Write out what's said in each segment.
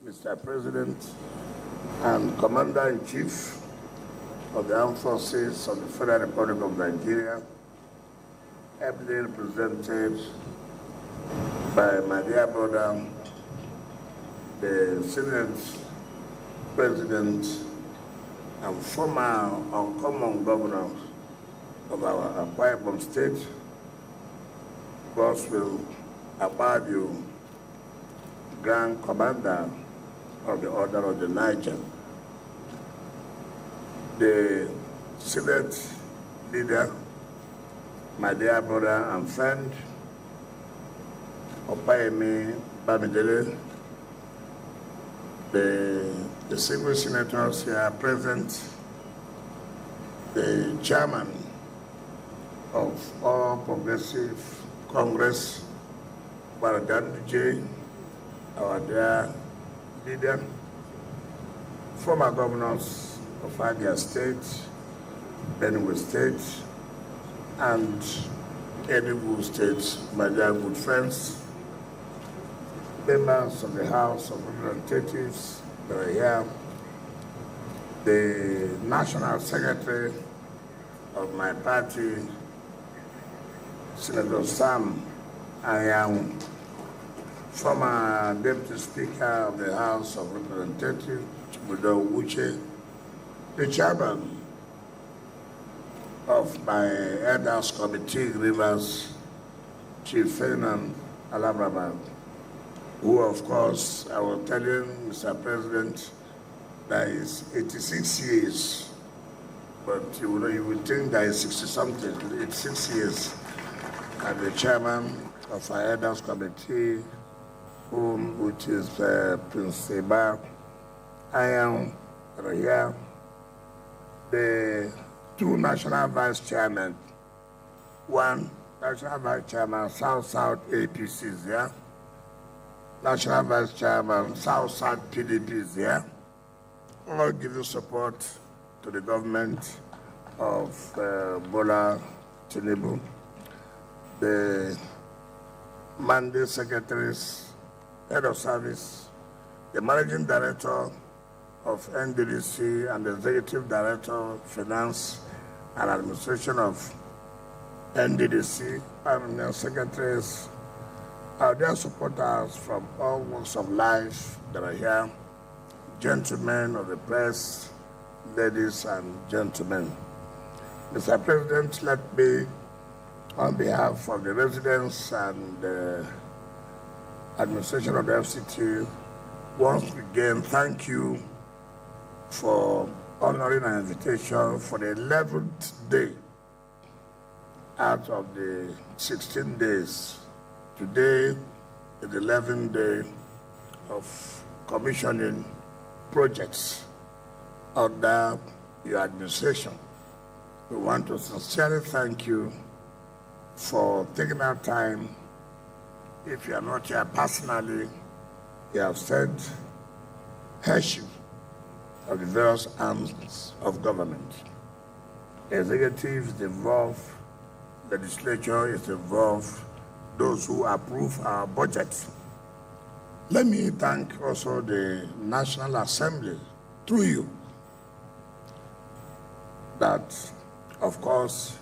Mr. President and Commander-in-Chief of the Armed Forces of the Federal Republic of Nigeria, ably represented by my dear brother, the Senate President and former uncommon governor of our Akwa Ibom State, Godswill Akpabio, Grand Commander of the Order of the Niger, the Senate leader, my dear brother and friend, Opayemi Bamidele, the single senators here present, the chairman of All Progressive Congress, Baradanduje, our dear leader, former governors of Abia State, Benue State, and Enugu State, my dear good friends, members of the House of Representatives that are here, the National Secretary of my party, Senator Sam Ayang, former Deputy Speaker of the House of Representatives, Kugbo Uche, the chairman of my Elders Committee, Rivers, Chief Ferdinand Alabraba, who, of course, I was telling Mr. President that is 86 years, but you would think that is 60-something, 86 years, and the chairman of our Elders Committee, which is Prince Eba. I am here, the two national vice chairmen, one national vice chairman, South-South APCs, yeah? National vice chairman, South-South PDPs, yeah? All giving support to the government of Bola Tinubu, the mandate secretaries, head of service, the managing director of NDDC and the executive director of finance and administration of NDDC, permanent secretaries, our dear supporters from all walks of life that are here, gentlemen of the press, ladies and gentlemen. Mr. President, let me, on behalf of the residents and the administration of the FCT, once again thank you for honoring an invitation for the 11th day out of the 16 days. Today is the 11th day of commissioning projects under your administration. We want to sincerely thank you for taking our time. If you are not here personally, you have said headship of the various arms of government. Executive is involved, legislature is involved, those who approve our budget. Let me thank also the National Assembly through you that, of course,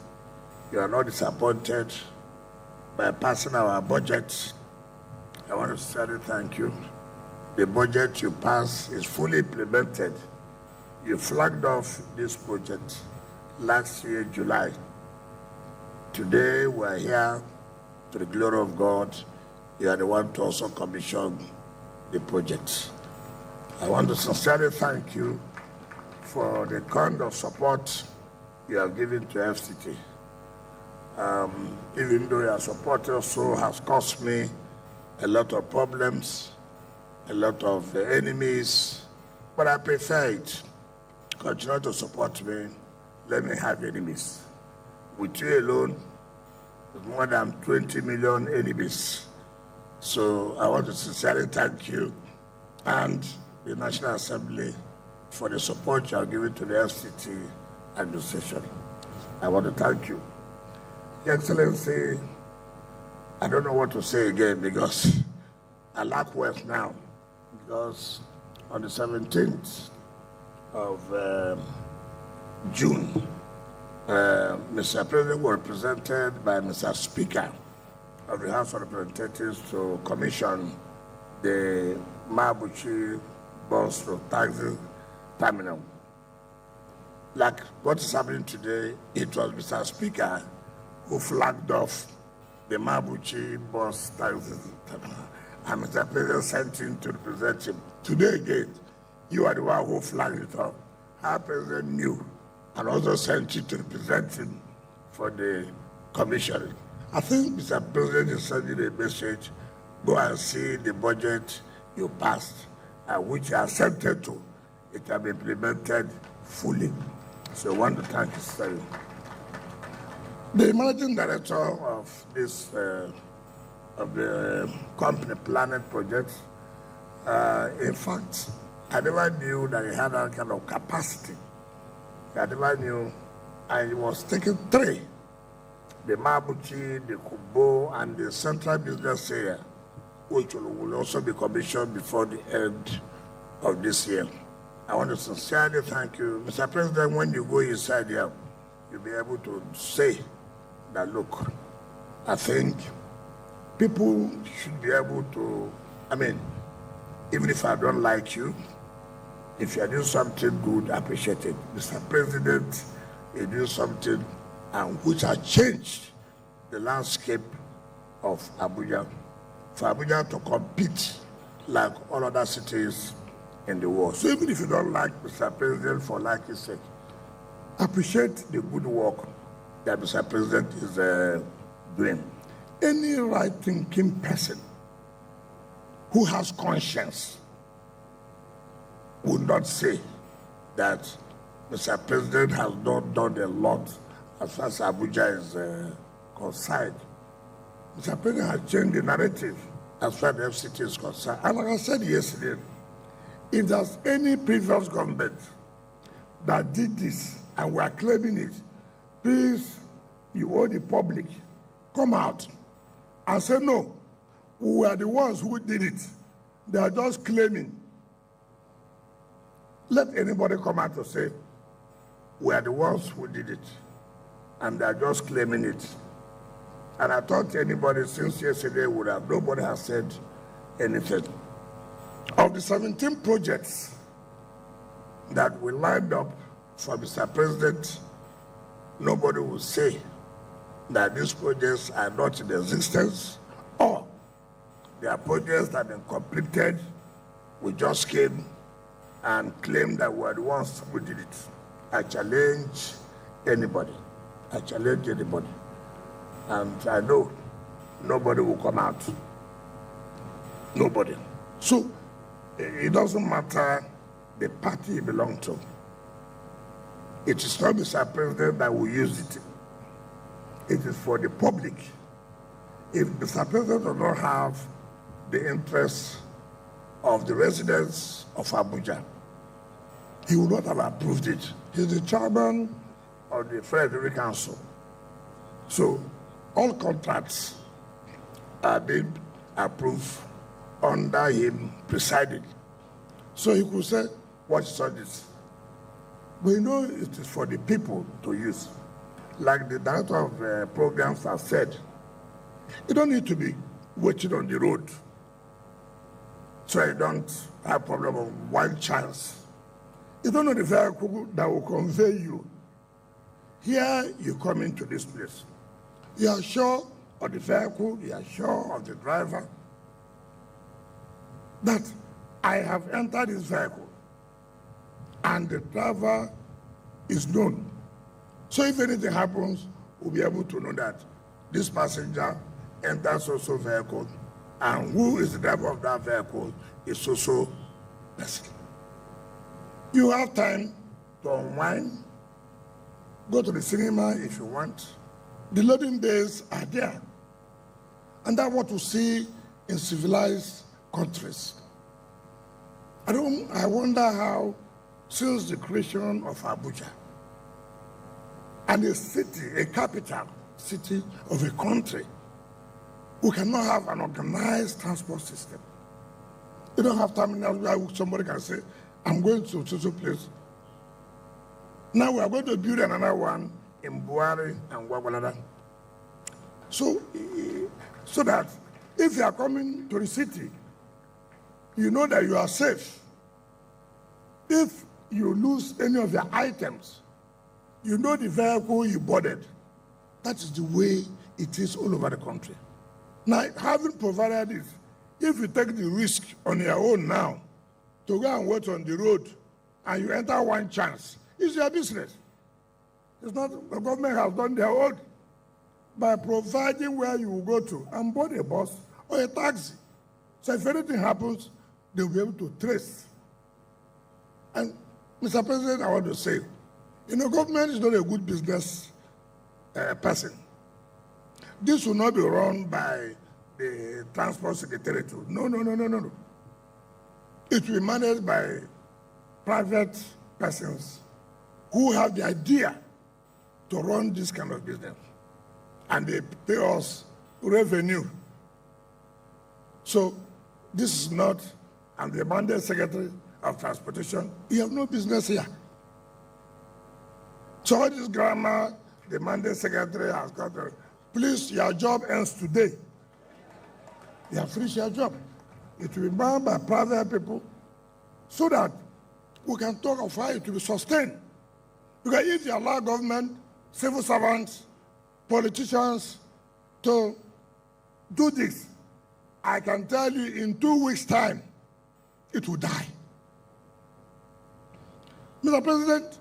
you are not disappointed by passing our budget. I want to sincerely thank you. The budget you passed is fully implemented. You flagged off this project last year, July. Today, we are here to the glory of God. You are the one to also commission the project. I want to sincerely thank you for the kind of support you have given to FCT. Even though your support also has cost me a lot of problems, a lot of enemies, but I prefer it. Continue to support me. Let me have enemies. With you alone, more than 20 million enemies. So I want to sincerely thank you and the National Assembly for the support you are giving to the FCT administration. I want to thank you. Your Excellency, I don't know what to say again because I lack words now, because on the 17th of June, Mr. President was represented by Mr. Speaker of the House of Representatives to commission the Mabuchi bus to taxi terminal. Like what is happening today, it was Mr. Speaker who flagged off the Mabuchi bus taxi terminal, and Mr. President sent him to represent him. Today again, you are the one who flagged it up. Our President knew and also sent you to represent him for the commissioning. I think Mr. President is sending a message, go and see the budget you passed, which you accepted to. It has been implemented fully. So I want to thank you, sir. The managing director of this, of the company Planet Project, in fact, I never knew that he had that kind of capacity. I never knew, and he was taking three: the Mabuchi, the Kugbo, and the Central Business Area, which will also be commissioned before the end of this year. I want to sincerely thank you. Mr. President, when you go inside here, you'll be able to say that, look, I think people should be able to, even if I don't like you, if you are doing something good, appreciate it. Mr. President, you do something which has changed the landscape of Abuja, for Abuja to compete like all other cities in the world. So even if you don't like Mr. President for like his sake, appreciate the good work that Mr. President is doing. Any right-thinking person who has conscience would not say that Mr. President has not done a lot as far as Abuja is concerned. Mr. President has changed the narrative as far as the FCT is concerned. And like I said yesterday, if there's any previous government that did this and we are claiming it, please, you owe the public, come out and say, no, we are the ones who did it. They are just claiming. Let anybody come out to say, we are the ones who did it, and they are just claiming it. And I thought anybody since yesterday would have, nobody has said anything. Of the 17 projects that we lined up for Mr. President, nobody will say that these projects are not in existence, or they are projects that have been completed. We just came and claimed that we are the ones who did it. I challenge anybody. I challenge anybody. And I know nobody will come out. Nobody. So it doesn't matter the party you belong to. It is not Mr. President that will use it. It is for the public. If Mr. President does not have the interests of the residents of Abuja, he would not have approved it. He's the chairman of the Federal Council. So all contracts are being approved under him presiding. So he could say, what is all this? But you know it is for the people to use. Like the director of programs has said, you don't need to be waiting on the road so you don't have problem of one chance. You don't know the vehicle that will convey you. Here you come into this place. You are sure of the vehicle, you are sure of the driver, that I have entered this vehicle and the driver is known. So if anything happens, we'll be able to know that this passenger enters also vehicle, and who is the driver of that vehicle is also person. You have time to unwind, go to the cinema if you want. The loading days are there. And that's what we see in civilized countries. I wonder how, since the creation of Abuja, and a city, a capital city of a country, we cannot have an organized transport system. You don't have terminals where somebody can say, I'm going to so place. Now we are going to build another one in Buhari and Wagwalada. So that if you are coming to the city, you know that you are safe. If you lose any of your items, you know the vehicle you boarded. That is the way it is all over the country. Now, having provided this, if you take the risk on your own now to go and wait on the road and you enter one chance, it's your business. It's not the government has done their own by providing where you will go to and board a bus or a taxi. So if anything happens, they'll be able to trace. And Mr. President, I want to say, government is not a good business person. This will not be run by the Transport Secretariat. No. It will be managed by private persons who have the idea to run this kind of business. And they pay us revenue. So this is not, I'm the mandate secretary of transportation. You have no business here. So all this grammar, the mandate secretary has got to, please, your job ends today. You have finished your job. It will be run by private people so that we can talk of how it will be sustained. Because if you allow government, civil servants, politicians to do this, I can tell you in 2 weeks' time, it will die. Mr. President,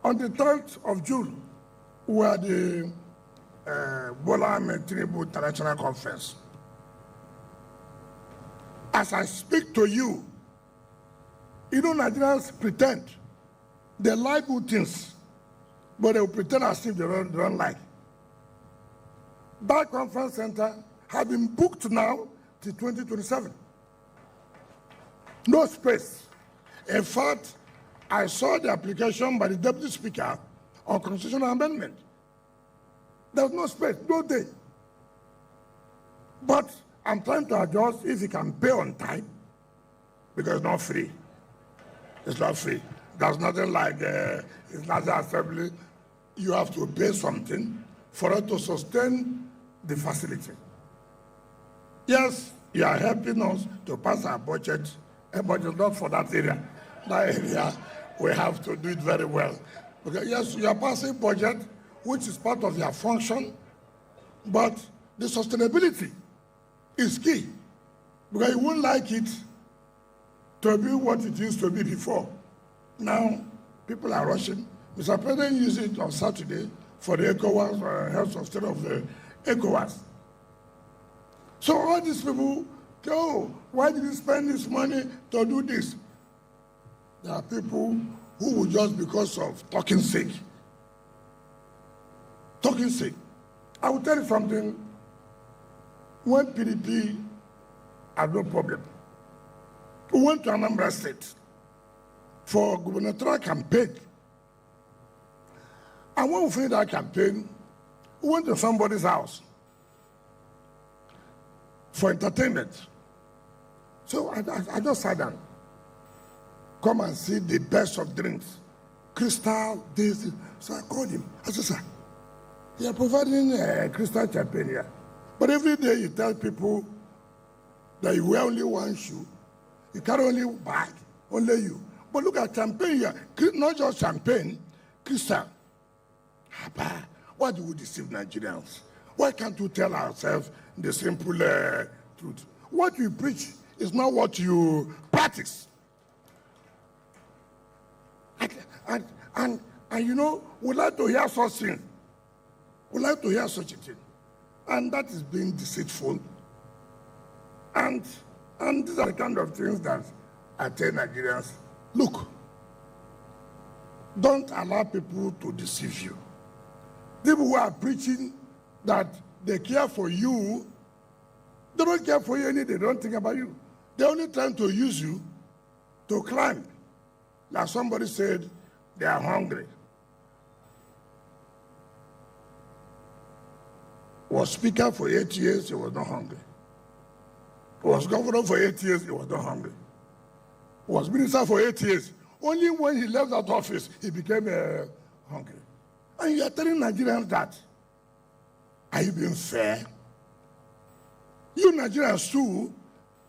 on the 3rd of June, we had the Bola Ahmed Tinubu International Conference. As I speak to you, Nigerians pretend they like good things, but they will pretend as if they don't like. That conference center has been booked now till 2027. No space. In fact, I saw the application by the Deputy Speaker on constitutional amendment. There was no space, no day. But I'm trying to adjust if you can pay on time, because it's not free. It's not free. There's nothing like it's National Assembly. You have to pay something for it to sustain the facility. Yes, you are helping us to pass our budget, but it's not for that area. That area, we have to do it very well. Because yes, you are passing budget, which is part of your function, but the sustainability is key. Because you won't like it to be what it used to be before. Now, people are rushing. Mr. President used it on Saturday for the ECOWAS, health of state of the ECOWAS. So all these people, why did you spend this money to do this? There are people who will just because of talking sake. Talking sake. I will tell you something. When PDP had no problem, we went to Anambra State for gubernatorial campaign. And when we finished that campaign, we went to somebody's house for entertainment. So I just sat down. Come and see the best of drinks. Crystal, this. So I called him. I said, sir, you are providing crystal champagne here. But every day you tell people that you wear only one shoe, you carry only bag, only you. But look at champagne here. Not just champagne, crystal. Why do we deceive Nigerians? Why can't we tell ourselves the simple truth? What you preach is not what you practice. And we like to hear such things. We like to hear such a thing. And that is being deceitful. And these are the kind of things that I tell Nigerians, look, don't allow people to deceive you. People who are preaching that they care for you, they don't care for you, they don't think about you. They're only trying to use you to climb. Like somebody said, they are hungry. Was speaker for 8 years, he was not hungry. He was governor for 8 years, he was not hungry. He was minister for 8 years. Only when he left that office, he became hungry. And you are telling Nigerians that. Are you being fair? You Nigerians too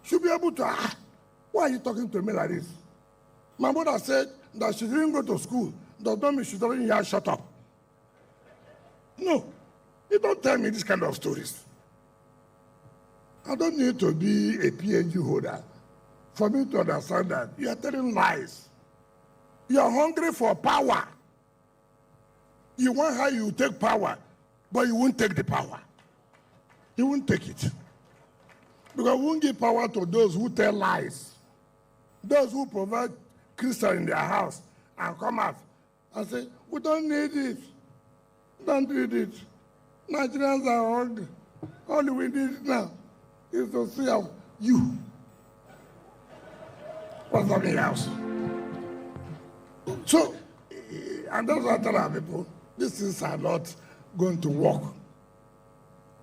should be able to, why are you talking to me like this? My mother said that she didn't go to school. Does not mean she doesn't hear shut up. No, you don't tell me this kind of stories. I don't need to be a PhD holder for me to understand that you are telling lies. You are hungry for power. You want how you take power, but you won't take the power. You won't take it. Because we won't give power to those who tell lies. Those who provide crystal in their house and come out and say, we don't need it. Don't need it. Nigerians are hungry. All we need now is to see how you. What's something else? So, and that's what I tell our people, these things are not going to work.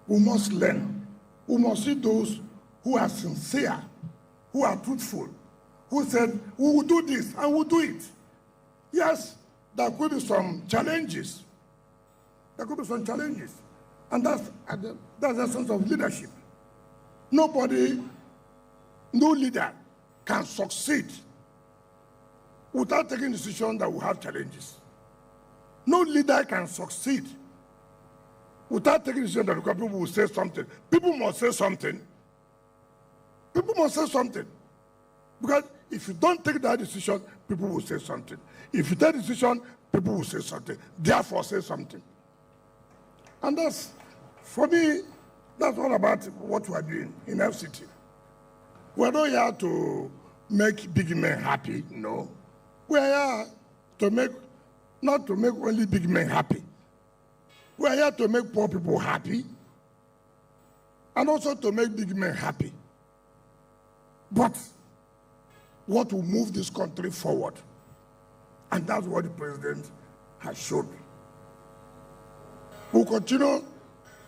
We must learn. We must see those who are sincere, who are truthful, who said, we will do this and we'll do it. Yes, there could be some challenges. There could be some challenges. And that's the sense of leadership. Nobody, no leader can succeed without taking decisions that will have challenges. No leader can succeed without taking decisions that people will say something. People must say something. People must say something. Because if you don't take that decision, people will say something. If you take a decision, people will say something. Therefore, say something. And that's, for me, that's all about what we are doing in FCT. We're not here to make big men happy, no. We're here to make, not to make only big men happy. We're here to make poor people happy and also to make big men happy. But what will move this country forward? And that's what the president has shown. We'll continue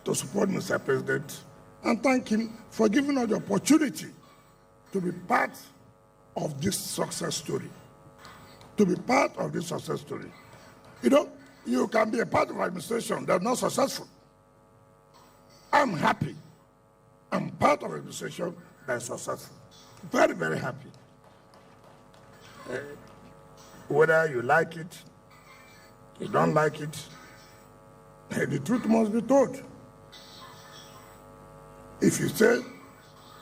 to support Mr. President and thank him for giving us the opportunity to be part of this success story. To be part of this success story. You know, you can be a part of an administration that's not successful. I'm happy. I'm part of an administration that's successful. Very, very happy. Whether you like it, you don't like it, the truth must be told. If you say,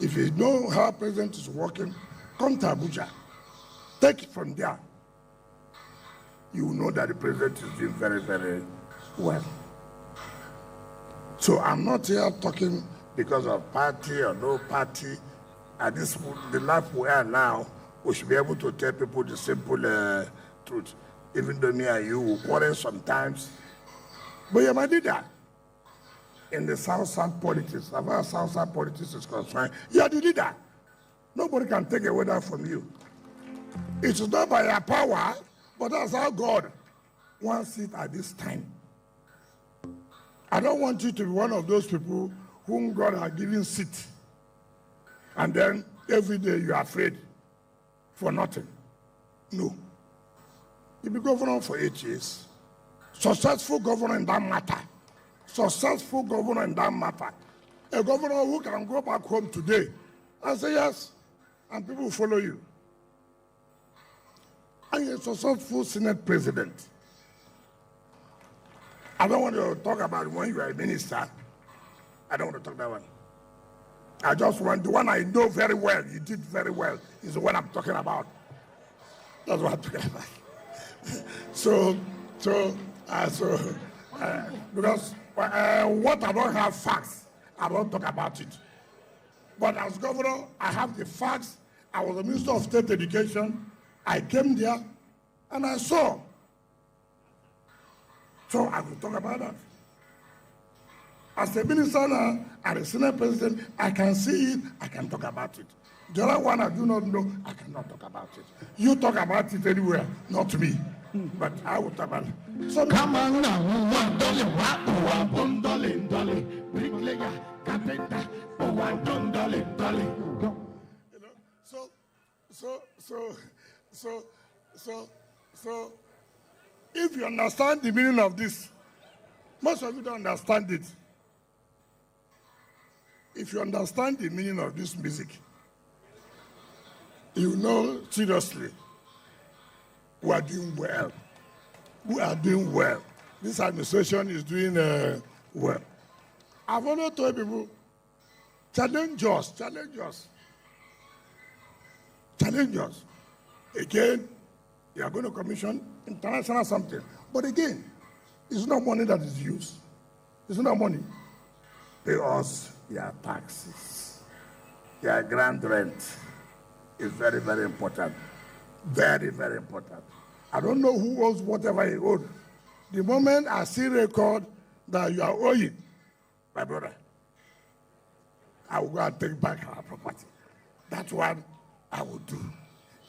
if you know how president is working, come to Abuja. Take it from there. You will know that the president is doing very, very well. So I'm not here talking because of party or no party. At this, the life we are now, we should be able to tell people the simple truth. Even though me and you will quarrel sometimes. But you're my leader. In the South-South politics, as far as South-South politics is concerned, you're the leader. Nobody can take away that from you. It is not by your power, but that's how God wants it at this time. I don't want you to be one of those people whom God has given seat. And then every day you are afraid for nothing. No. You be governor for 8 years. Successful governor in that matter. Successful governor in that matter. A governor who can go back home today and say yes, and people will follow you. And you're a successful Senate president. I don't want to talk about when you are a minister. I don't want to talk that one. I just want the one I know very well, you did very well, is the one I'm talking about. That's what I'm talking about. Because what I don't have facts, I don't talk about it. But as governor, I have the facts. I was the Minister of State Education. I came there and I saw. So I will talk about that. As a minister now, and a Senate president, I can see it, I can talk about it. The other one I do not know, I cannot talk about it. You talk about it anywhere, not me. But I will talk about it. So come on now, dolly, bricklayer, carpenter, $1 dolly. if you understand the meaning of this, most of you don't understand it. If you understand the meaning of this music, you know seriously we are doing well. We are doing well. This administration is doing well. I've always told people, challenge us, challenge us. Challenge us. Again, you are going to commission international something. But again, it's not money that is used. It's not money. Pay us your taxes. Your grand rent is very, very important. Very, very important. I don't know who owes whatever he owed. The moment I see record that you are owing, my brother, I will go and take back our property. That's what I will do.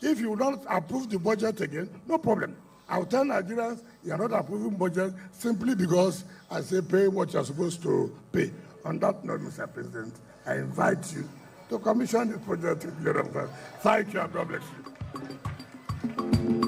If you don't approve the budget again, no problem. I will tell Nigerians you are not approving budget simply because I say pay what you're supposed to pay. On that note, Mr. President, I invite you to commission this project. Thank you and God bless you.